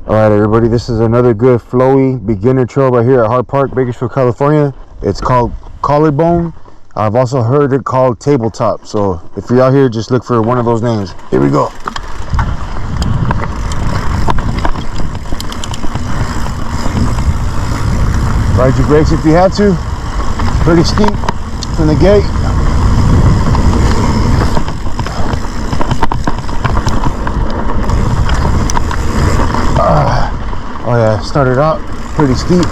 Alright everybody, this is another good flowy beginner trail right here at Hart Park, Bakersfield, California. It's called Collarbone. I've also heard it called Tabletop, so if you're out here, just look for one of those names. Here we go. Ride your brakes if you have to. Pretty steep from the gate. Oh yeah, started out pretty steep.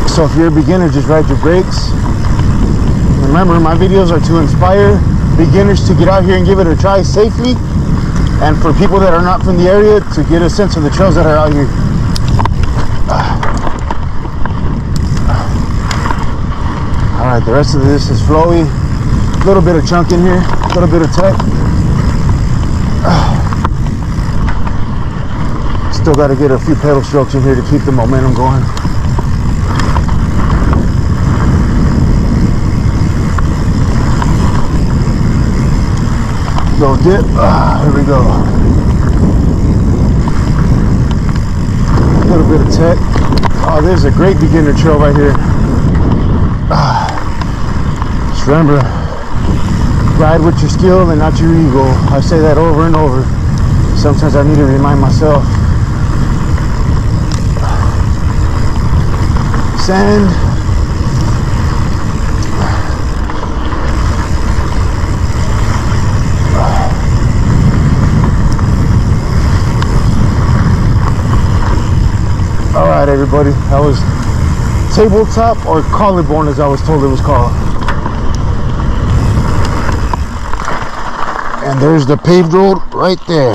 So if you're a beginner, just ride your brakes. Remember, my videos are to inspire beginners to get out here and give it a try safely, and for people that are not from the area to get a sense of the trails that are out here. Alright, the rest of this is flowy. A little bit of chunk in here, a little bit of tech. Still got to get a few pedal strokes in here to keep the momentum going. Go dip. Here we go. A little bit of tech. Oh, there's a great beginner trail right here. Just remember, ride with your skill and not your ego. I say that over and over. Sometimes I need to remind myself. Sand. All right, everybody, that was Tabletop, or Collarbone as I was told it was called. And there's the paved road right there.